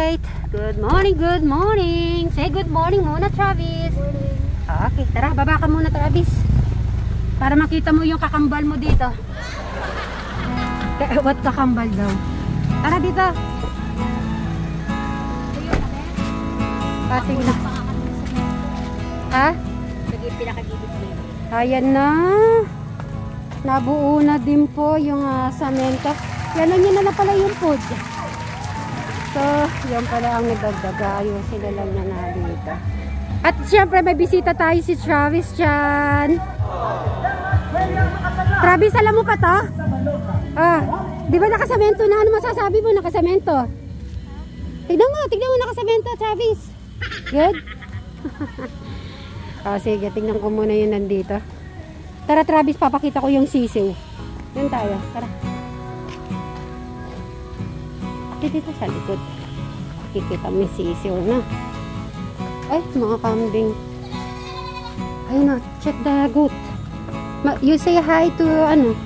right. Good morning, good morning. Say good morning muna, Travis. Morning. Okay, tara, baba ka muna, Travis. Para makita mo yung kakambal mo dito. What kakambal daw? Tara dito. Sige na. Ha? Ayan na. Nabuo na din po yung samento. Yan na pala yung food. So, yan pala ang nagdagdag. Ayusin na lang na dito. At syempre may bisita tayo si Travis dyan. Travis, alam mo pa to? Di ba nakasamento na? Ano masasabi mo nakasamento? Tignan mo nakasamento, Travis. Good? Sige, tignan ko muna yun nandito. Tara, Travis, papakita ko yung sisiw. Yun tayo, tara. Dito sa likod. Kikita mo yung sisiw na. Ay, mga kambing. Ayun na, check the goat. You say hi to, anong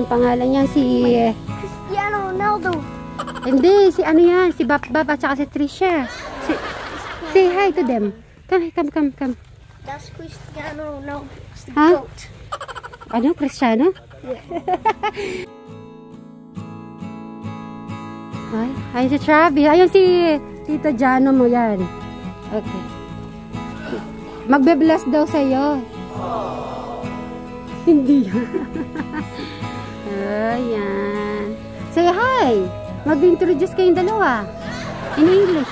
pangalan niyan? Si Cristiano Ronaldo. Hindi, si ano yan? Si Bap at saka si Trisha. Say hi to them. Come. That's Cristiano Ronaldo. It's the Huh? goat. Ano, Cristiano? Ay, si Travis. Ayun si Tito Jano mo yan. Okay. Magbe-bless daw sa'yo. Hindi yan. Ayan. Say hi. Mag-introduce kayong dalawa. In English.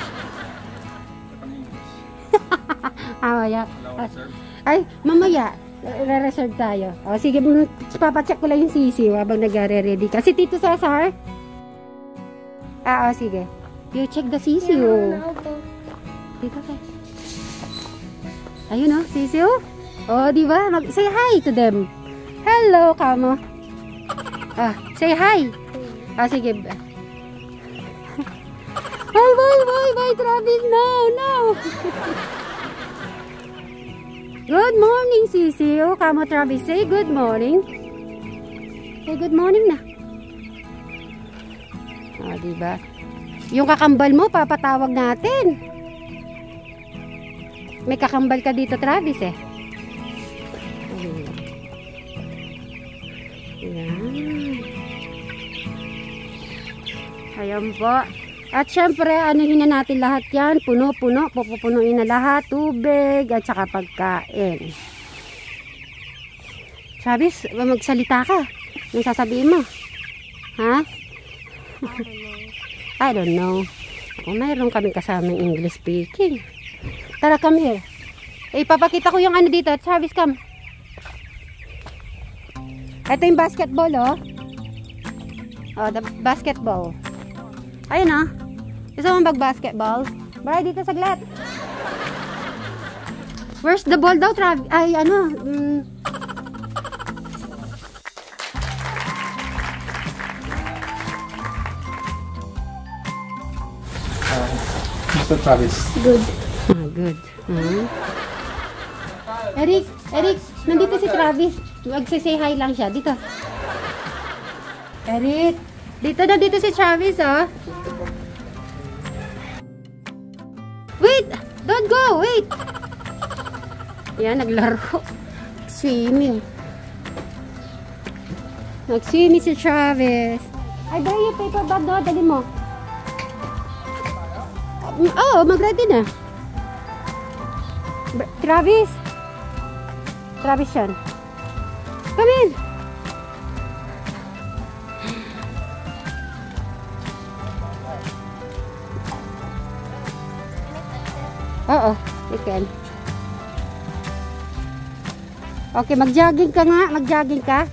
Yeah. Ay, mamaya. Re-reserve tayo. Sige, papacheck ko lang yung sisiw habang nag-ready ka. Si Tito Cesar? Sige. You check the sisiw. Dito ka. Ayun o, sisiw. Diba? Say hi to them. Hello, kamo. Say hi. Sige. Bye, Travis. No. Good morning, sisiw. Kamo, Travis. Say good morning. Say good morning na. Diba? Yung kakambal mo, papatawag natin. May kakambal ka dito, Travis, eh. Ayan po. At syempre, anuhin na natin lahat yan. Puno-puno. Pupupunuin na lahat. Tubig at saka pagkain. Travis, magsalita ka. Anong sasabihin mo? Ha? I don't know. Mayroon kaming kasamang English speaking. Tara, come here. Ipapakita ko yung ano dito. Travis, come. Ito yung basketball, the basketball. Ayun, Gusto mo mag-basketball? Bara, dito saglit. Where's the ball daw, Travis? Ay, Mr. Travis. Good. Good. Eric, nandito si Travis. Magsisay hi lang siya. Dito. Eric, dito si Travis, Wait! Don't go! Wait! Yan, naglaro. Swimming. Nag-swimming si Travis. Ay, dahil yung paper bag doon. Dali mo. Mag-ready na. Travis yan. Come in. You can. Okay, mag-jogging ka nga. Mag-jogging ka.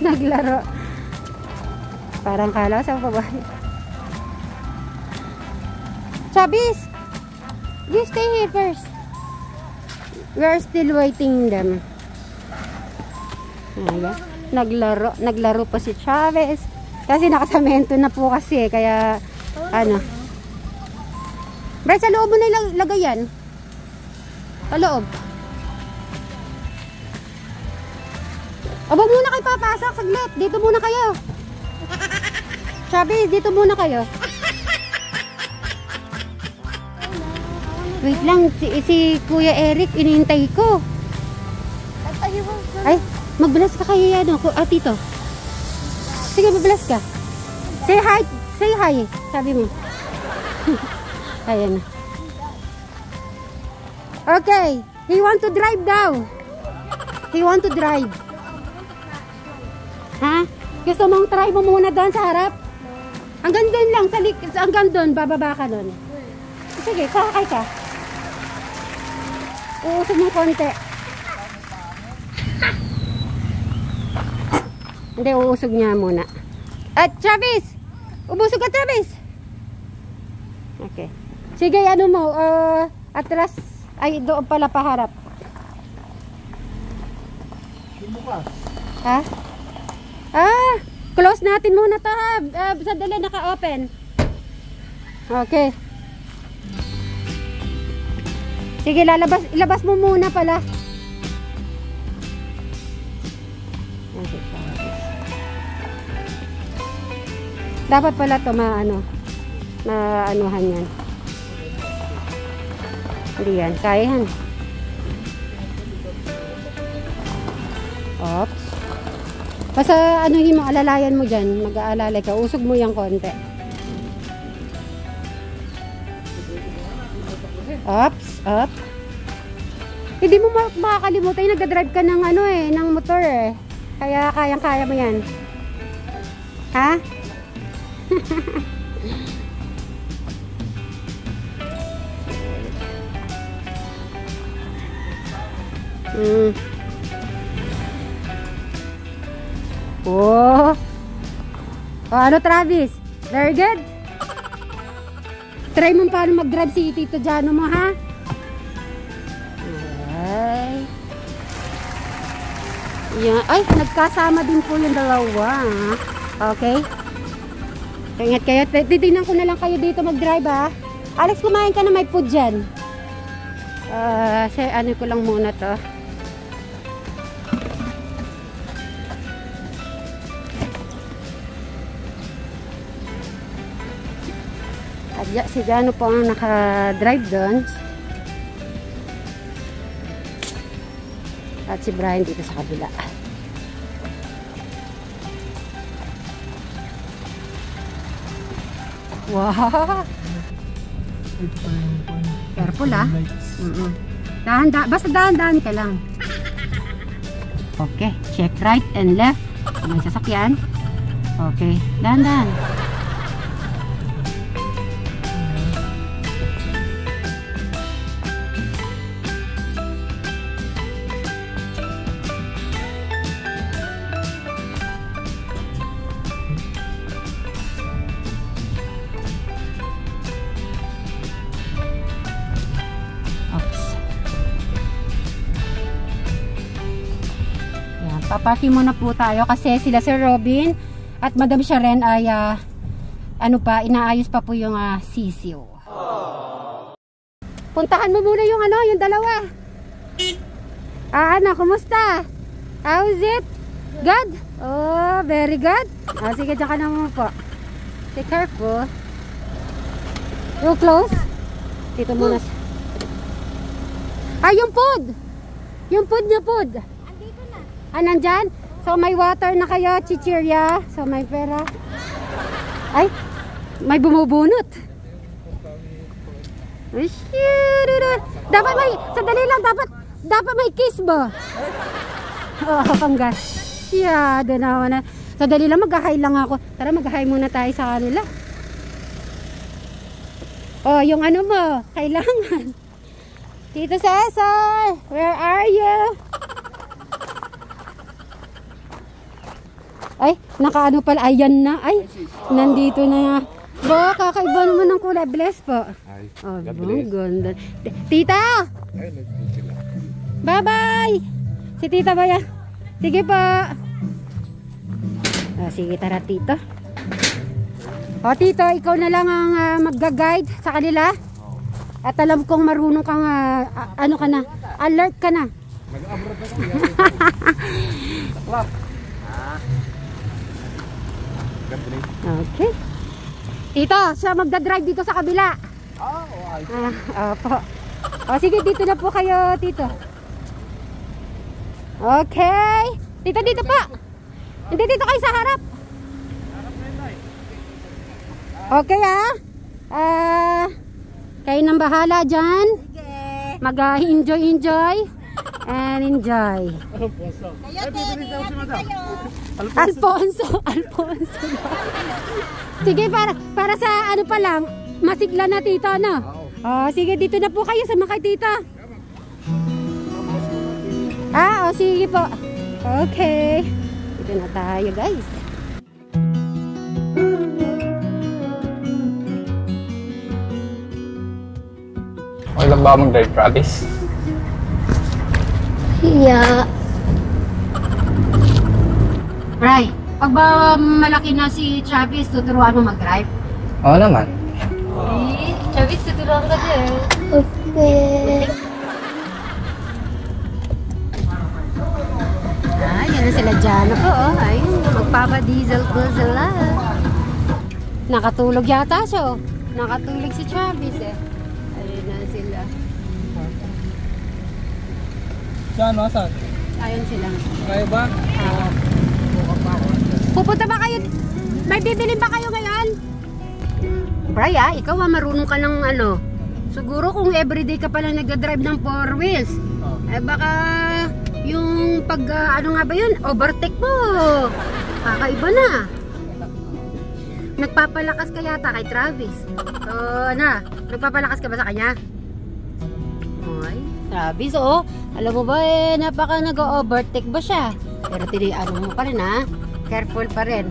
Naglaro. Parang kala sa babae. Travis, you stay here first. We are still waiting them. Ayan. Naglaro pa si Travis. Kasi nakasamento na po kasi. Kaya, Bray, sa loob mo na ilagay yan. Sa loob. Aba muna kayo papasok, saglit. Dito muna kayo. Sabi, dito muna kayo. Wait lang, si Kuya Eric, inihintay ko. Ay, magbalas ka kayo yan. Tito. Sige, magbalas ka. Say hi. Say hi. Sabi mo. Ayan. Okay. He want to drive daw. He want to drive. Ha? Gusto mong try mo muna doon sa harap? Hanggang doon lang. Hanggang doon. Bababa ka doon. Sige, sakay ka. Uusog mo konti. Hindi, uusog niya muna. At Travis! Ubusog ka, Travis! Okay. Sige, ano mo, atras. Ay, doon pala paharap. Ha? Close natin muna to ha. Sandali, naka-open. Okay. Sige, ilabas mo muna pala. Dapat pala to maanuhan yan. Hindi yan, kaya yan. Oops. Basta anuhin mo, alalayan mo dyan. Mag-aalalay ka. Usog mo yung konti. Oops, up. Hindi mo makakalimutan. Nagdadrive ka ng ng motor eh. Kaya kayang-kaya mo yan. Ha? Oh. Ano, Travis? Very good. Try mo paano mag-drive si Tito Jano mo, ha? Yan. Ay, nagkasama din po yung dalawa. Okay? Ingat kayo. Titignan ko na lang kayo dito mag-drive, ha? Alex, kumain ka na, may food dyan. Ano ko lang muna to. At si Jano po ang naka-drive doon. At si Brian dito sa kabila. Wow! Careful ah. Basta dahan-dahan ka lang. Okay, check right and left. May sasakyan. Okay, dahan-dahan. Paparking muna po tayo kasi sila Sir Robin at Madam Sharon ay inaayos pa po yung sisiw. Puntahan mo muna yung yung dalawa. Kumusta? How's it? Good? Oh, very good. Sige, dyan ka na mo po. Be careful. You close? Dito muna. Yung food! Yung food niya, food. Nandyan? So may water na kayo, chichirya. So may pera. Ay, may bumubunot. Dapat may, sandali lang, dapat may kiss ba? Panggas. Siyado na. Sandali lang, mag-hi lang ako. Tara, mag-hi muna tayo sa kanila. Yung mo, kailangan. Tito Cesar, where are you? Ay, nakaano pala. Ayan na. Ay, nandito na. Kakaiba naman ng kulay. Bless po. Ganda. Tita! Bye-bye! Si Tita ba yan? Sige po. Sige, tara Tito. Tito, ikaw na lang ang magga-guide sa kanila. At alam kong marunong kang, alert ka na. Mag-abroad na kami. Okay. Tito, siya magdadrive dito sa kabila. Opo. O sige, dito na po kayo, Tito. Okay. Tito, dito po. Hindi, dito kayo sa harap. Okay kayo nang bahala dyan. Mag-enjoy and enjoy. Alfonso. Sige, para sa ano pa lang, masigla na Tito, no? Sige, dito na po kayo sa mga Tito. Sige po. Okay. Dito na tayo, guys. Okay lang ba mag-drive, Travis? Yeah. Bray, pag ba malaki na si Travis, tuturuan mo mag-drive? Oo naman. Travis, tuturuan ka din. Okay. Yan na sila dyan po. Ayun, magpapa-diesel po sila. Nakatulog yata siya. Nakatulog si Travis eh. Ayun na sila. Saan? Saan? Ayun sila. Kaya ba? Pupunta ba kayo? May bibilin ba kayo ngayon? Bray, ikaw marunong ka ng ano. Siguro kung everyday ka pala nag-drive ng 4 wheels. Baka yung pag ano nga ba yun? Overtake mo. Kakaiba na. Nagpapalakas ka yata kay Travis. Nagpapalakas ka ba sa kanya? Ay, Travis, alam mo ba napaka nag-overtake ba siya? Pero ano mo pa rin careful pa rin.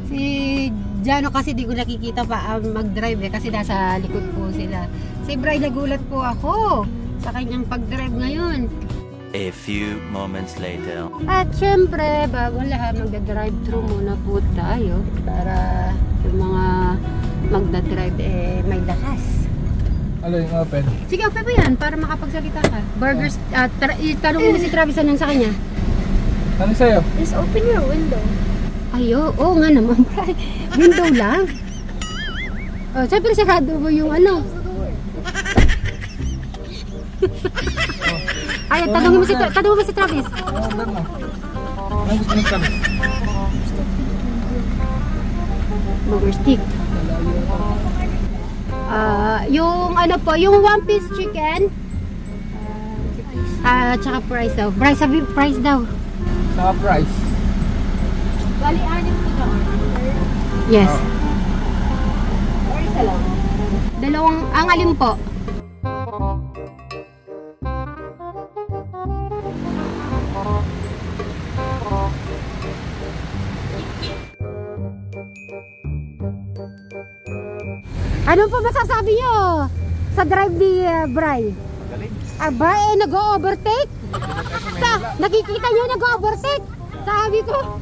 Si Jano kasi di ko nakikita pa mag-drive kasi nasa likod po sila. Si Bray, nagulat po ako sa kanyang pag-drive ngayon. A few moments later. At syempre, bago lahat, magda-drive-thru muna po tayo para yung mga magda-drive may lakas. Ano yung open? Sige, open mo yan para makapagsalita ka. Burgers, tanong mo si Travis anong sa kanya. Ano sa'yo? Just open your window. Oo nga naman, Bray. Window lang. Siyempre sarado mo yung ano. Ay, tanongin mo si Travis. Order mo. Ano gusto mo, Travis? Burger stick. Yung ano po, yung 1-piece chicken. Tsaka price daw. Bray, sabi price daw. Saka price. Bali, anim ko na order. Yes. Or isa lang. Dalawang, ang alin po? Ano po masasabi nyo sa drive ni Bray? Bray, nag-overtake? Nakikita nyo nag-overtake? Sabi ko,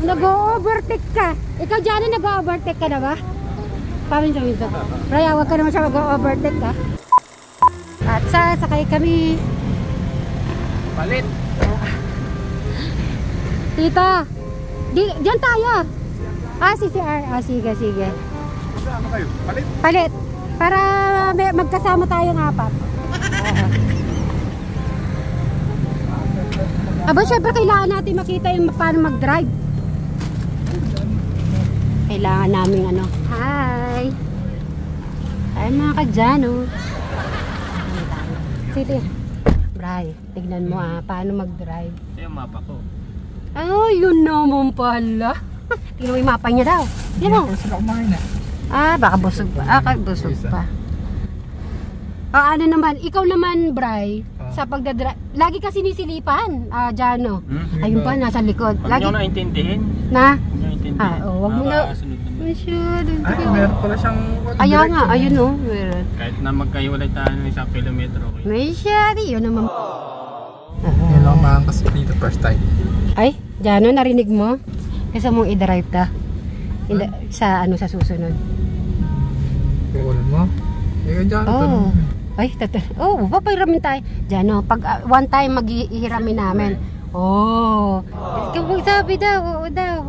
nag-overtake ka. Ikaw dyan nag-overtake ka na ba? Paminsan-minsan. Bray, huwag ka naman siya mag-overtake ka. At sasakay kami. Palit. Tita, dyan tayo. CCR. Sige. Ano kayo? Palit? Palit. Para magkasama tayong 4. Syempre kailangan natin makita yung paano mag-drive. Kailangan namin ano. Hi mga kadyano. Sige. Bray, tignan mo paano mag-drive. Ito yung mapa ko. Yun naman pala. Tignan mo yung mapa niya daw. Tignan mo. Hindi sila kumain Baka busog pa. Busog pa. Ano naman, ikaw naman, Bray, sa pagdadrive, lagi ka sinisilipan, Jano. Ayun pa, nasa likod. Lagi nyo naintindihin. Na? Wag mo na. Masyado. Ay, meron pala siyang... Ayaw nga, ayun meron. Kahit na magkahiwalay tayo ng 1 kilometro. Okay. Masyado, yun naman. Yan lang maangkas dito first time. Ay, Jano, narinig mo? Kasi mong i-drive ta. Sa susunod. Kukulan mo? Ikaw dyan. Ay, papahiramin tayo. Jano, pag one time maghihiramin namin. Ikaw magsabi daw, oo daw.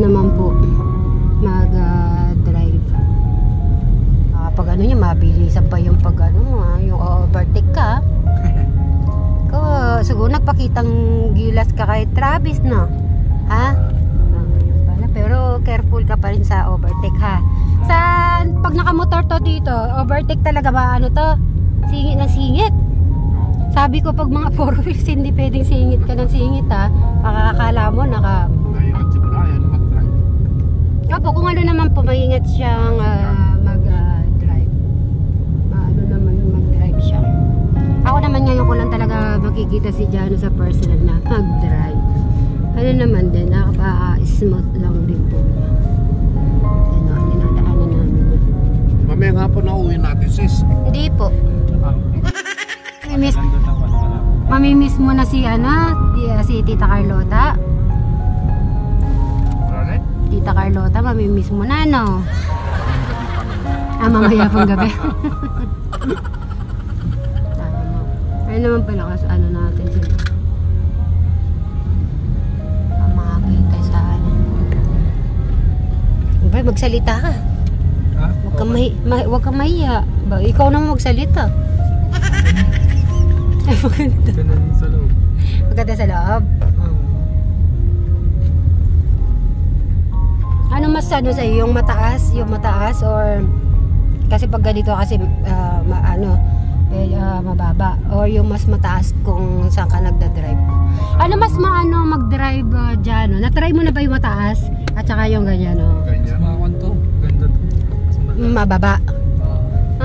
naman po mag-drive. Pag ano niya, mabilisan pa yung pag ano mo, yung overtake ka. Siguro nagpakitang gilas ka kay Travis, no? Ha? Pero careful ka pa rin sa overtake, ha? Pag nakamotor to dito, overtake talaga ba ano to? Singit ng singit. Sabi ko pag mga 4 wheels, hindi pwedeng singit ka ng singit, ha? Makakakala mo Ayun, si Brian mag-drive. Opo, kung ano naman po, maingat siyang mag-drive. Ano naman yung mag-drive siya. Ako naman ngayon ko lang talaga makikita si Jano sa personal na mag-drive. Ano naman din, nakaka-smooth lang din po niya. Dinadaanan namin yun. Mamaya nga po na uwi natin, sis. Hindi po. Mamimiss mo na si Tita Carlota. Alright? Tita Carlota, mamimiss mo na, no? Mamaya pang gabi. Ayun naman pala kasi ano natin sila. Makakita sa ano. Ba, magsalita ka. Ha? Huwag kang mahiya. Ikaw naman magsalita. Ay, maganda. Ganun sa loob. Maganda sa loob. Ano mas ano sa iyo, yung mataas or kasi pag ganito kasi mababa or yung mas mataas kung saan ka nagda-drive. Ano mas maano mag-drive diyan, no? Na-try mo na ba yung mataas at saka yung ganyan, no? Ganyan. Sumakon to. Ganda to. Mababa.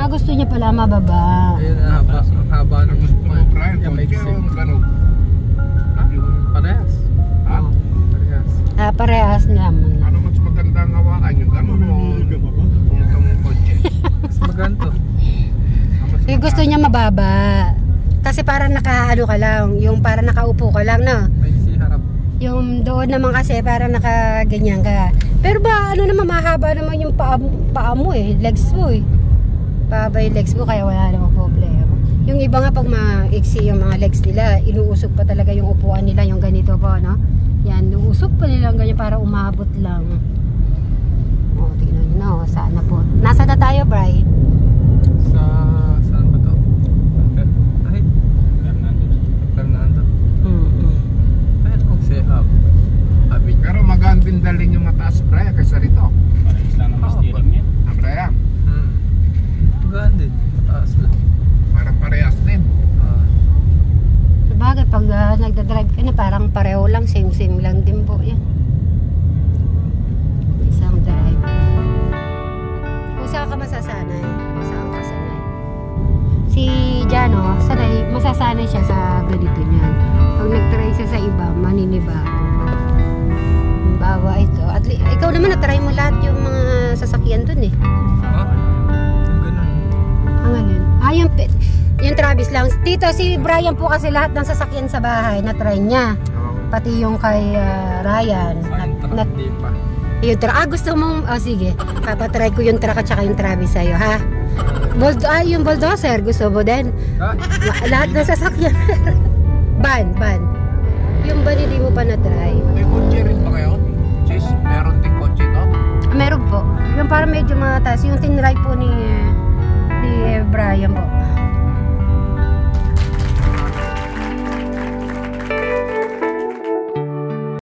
Gusto niya pala mababa. Ayun, ang haba ng Brian, konti ang gano'n. Yung parehas. Ha? Parehas. Parehas naman. Ano mas maganda ang hawakan? Yung gano'n o yung kotse? Mas maganda. Gusto niya mababa. Kasi parang nakaano ka lang, yung parang nakaupo ka lang, no? May harap. Yung doon naman kasi parang nakaganyan ka. Pero ba ano naman mahaba naman yung paa mo legs mo Mahaba yung legs mo kaya wala namang problema. Yung iba nga pag maiksi yung mga legs nila, inuusok pa talaga yung upuan nila, yung ganito po, no? Yan, inuusok pa nila ganyan para umabot lang. Tingnan nyo na, sana po. Nasa na tayo, Bri? Saan ba to? Ay, Fernando. Pero magaan din dalhin yung mataas, Brian, kaysa rito. Parehas lang ang steering niya. Brian, Magaan din. Mataas lang. parang parehas din. Sabagay, pag nagdadrive ka na, parang pareho lang, same lang din po yan. Isang drive. Kung saan ka masasanay, kung saan ka sanay. Si Jano, masasanay siya sa ganito niyan. Pag nag-try siya sa iba, maninibago. Bawa ito. At ikaw naman, na-try mo lahat yung mga sasakyan dun Ha? Yung ganun. Ang alin? Yung Travis lang. Tito, si Brian po kasi lahat ng sasakyan sa bahay na-try niya. Pati yung kay Ryan. Hindi pa. Yung truck. Gusto mong, sige. Papatry ko yung truck at saka yung Travis sa'yo, ha? Yung bulldozer. Gusto mo din? Ha? Lahat ng sasakyan. Ban. Yung ban hindi mo pa na-try. May kotse rin ba kayo? Sis, meron din kotse to? Meron po. Yung para medyo mataas. Yung tinry po ni Brian po.